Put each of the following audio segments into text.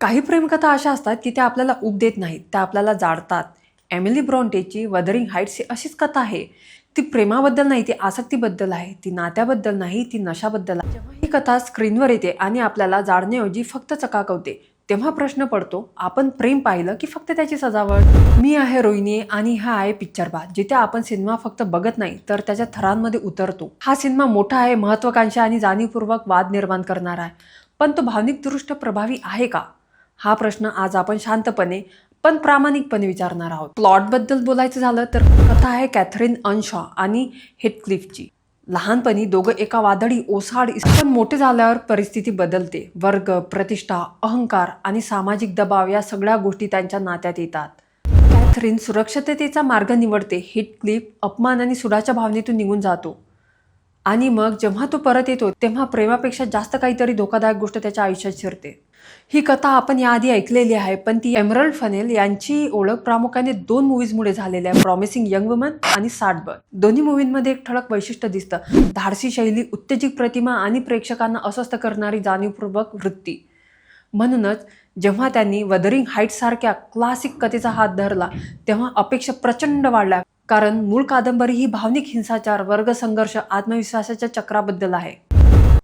काही प्रेमकथा अशा असतात की त्या आपल्याला ऊब देत नाहीत, त्या आपल्याला जाळतात. एमिली ब्रॉन्टेची वदरिंग हाईट्स ही अशीच कथा आहे. ती प्रेमाबद्दल नाही, ती आसक्तीबद्दल आहे. ती नात्याबद्दल नाही, ती नशाबद्दल आहे. जेव्हा ही कथा स्क्रीनवर येते आणि आपल्याला जाळण्याऐवजी फक्त चकाकवते, तेव्हा प्रश्न पडतो, आपण प्रेम पाहिलं की फक्त त्याची सजावट? मी आहे रोहिणी आणि हा आहे पिक्चर बाज, जिथे आपण सिनेमा फक्त बघत नाही तर त्याच्या थरांमध्ये उतरतो. हा सिनेमा मोठा आहे, महत्वाकांक्षा आणि जाणीवपूर्वक वाद निर्माण करणारा आहे. पण तो भावनिकदृष्ट्या प्रभावी आहे का? हा प्रश्न आज आपण शांतपणे पण प्रामाणिकपणे विचारणार आहोत. प्लॉट बद्दल बोलायचं झालं तर कथा आहे कॅथरीन अनशॉ आणि हेथक्लिफची. लहानपणी दोघं एका वादळी ओसाड, पण मोठे झाल्यावर परिस्थिती बदलते. वर्ग, प्रतिष्ठा, अहंकार आणि सामाजिक दबाव या सगळ्या गोष्टी त्यांच्या नात्यात येतात. कॅथरीन सुरक्षिततेचा मार्ग निवडते. हेथक्लिफ अपमान आणि सुडाच्या भावनेतून निघून जातो. आणि मग जेव्हा तो परत येतो तेव्हा प्रेमापेक्षा जास्त काहीतरी धोकादायक गोष्ट त्याच्या आयुष्यात शिरते. ही कथा आपण याआधी ऐकलेली आहे, पण ती एमरल्ड फनेल यांची ओळख प्रामुख्याने 2 मूव्हीजमुळे झालेली आहे, प्रॉमिसिंग यंग वुमन आणि साल्टबर्ग. दोन्ही मूव्हींमध्ये एक ठळक वैशिष्ट्य दिसतं, धाडसी शैली, उत्तेजक प्रतिमा आणि प्रेक्षकांना अस्वस्थ करणारी जाणीवपूर्वक वृत्ती. म्हणूनच जेव्हा त्यांनी वदरिंग हाईट्स सारख्या क्लासिक कथेचा हात धरला तेव्हा अपेक्षा प्रचंड वाढल्या, कारण मूळ कादंबरी ही भावनिक हिंसाचार, वर्गसंघर्ष, आत्मविश्वासाच्या चक्राबद्दल आहे.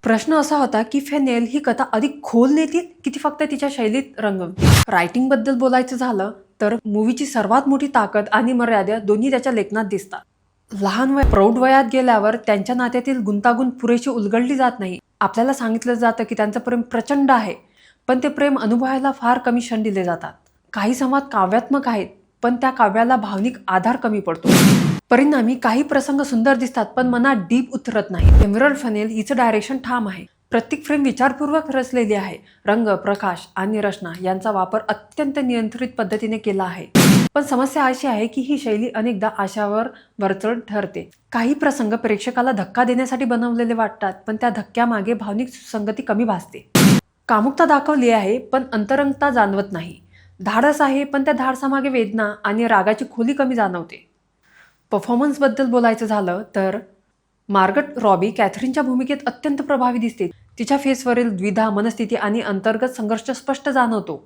प्रश्न असा होता की फेनेल ही कथा अधिक खोल नेतील की ती फक्त तिच्या शैलीत रंगवतील? रायटिंग बद्दल बोलायचं झालं तर मूवीची सर्वात मोठी ताकद आणि मर्यादा दोन्ही त्याच्या लेखनात दिसतात. लहान प्रौढ वयात गेल्यावर त्यांच्या नात्यातील गुंतागुंत पुरेशी उलगडली जात नाही. आपल्याला सांगितलं जातं की त्यांचं प्रेम प्रचंड आहे, पण ते प्रेम अनुभवायला फार कमी क्षण दिले जातात. काही संवाद काव्यात्मक आहेत, पण त्या काव्याला भावनिक आधार कमी पडतो. परिणामी काही प्रसंग सुंदर दिसतात पण मनात डीप उतरत नाही. एमरल्ड फनेल हिचं डायरेक्शन ठाम आहे. प्रत्येक फ्रेम विचारपूर्वक रचलेली आहे. रंग, प्रकाश आणि रचना यांचा वापर अत्यंत नियंत्रित पद्धतीने केला आहे. पण समस्या अशी आहे की ही शैली अनेकदा आशावर वरचढ ठरते. काही प्रसंग प्रेक्षकाला धक्का देण्यासाठी बनवलेले वाटतात, पण त्या धक्क्यामागे भावनिक सुसंगती कमी भासते. कामुकता दाखवली आहे पण अंतरंगता जाणवत नाही. धाडस आहे पण त्या धाडसामागे वेदना आणि रागाची खोली कमी जाणवते. परफॉर्मन्सबद्दल बोलायचं झालं तर मार्गट रॉबी कॅथरीनच्या भूमिकेत अत्यंत प्रभावी दिसते. तिच्या फेसवरील द्विधा, मनस्थिती आणि अंतर्गत संघर्ष स्पष्ट जाणवतो.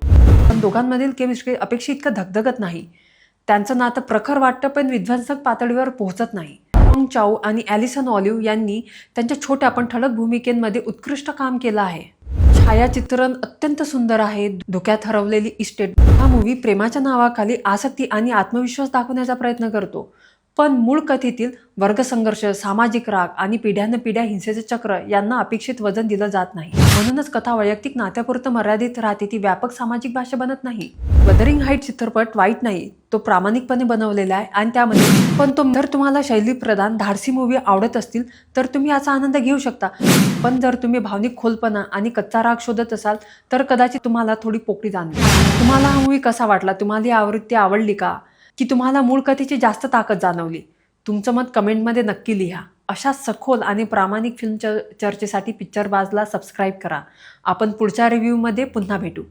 पण दोघांमधील केमिस्ट्री अपेक्षित इतकं धगधगत नाही. त्यांचं नातं प्रखर वाटतं पण विध्वंसक पातळीवर पोहोचत नाही. हॉंग चाऊ आणि ॲलिसन ऑलिव्ह यांनी त्यांच्या छोट्या पण ठळक भूमिकेमध्ये उत्कृष्ट काम केलं आहे. छायाचित्रण अत्यंत सुंदर आहे. धोक्यात हरवलेली इस्टेट हा मूवी प्रेमाच्या नावाखाली आसक्ती आणि आत्मविश्वास दाखवण्याचा प्रयत्न करतो, पण मूळ कथेतील वर्गसंघर्ष, सामाजिक राग आणि पिढ्यानपिढ्या हिंसेचे चक्र यांना अपेक्षित वजन दिलं जात नाही. म्हणूनच कथा वैयक्तिक नात्यापुरतं मर्यादित राहते, ती व्यापक सामाजिक भाषा बनत नाही. वदरिंग हाईट चित्रपट वाईट नाही, तो प्रामाणिकपणे बनवलेला आहे आणि त्यामध्ये पण जर तुम्हाला शैलीप्रधान धाडसी मूवी आवडत असतील तर तुम्ही याचा आनंद घेऊ शकता. पण जर तुम्ही भावनिक खोलपणा आणि कच्चा राग शोधत असाल तर कदाचित तुम्हाला थोडी पोकळी जाणवेल. तुम्हाला हा मूवी कसा वाटला? तुम्हाला ही आवृत्ती आवडली का? की तुम्हाला मूळ कथेची जास्त ताकद जाणवली? तुमचं मत कमेंटमध्ये नक्की लिहा. अशा सखोल आणि प्रामाणिक फिल्म चर्चेसाठी पिक्चर बाजला सबस्क्राईब करा. आपण पुढच्या रिव्ह्यूमध्ये पुन्हा भेटू.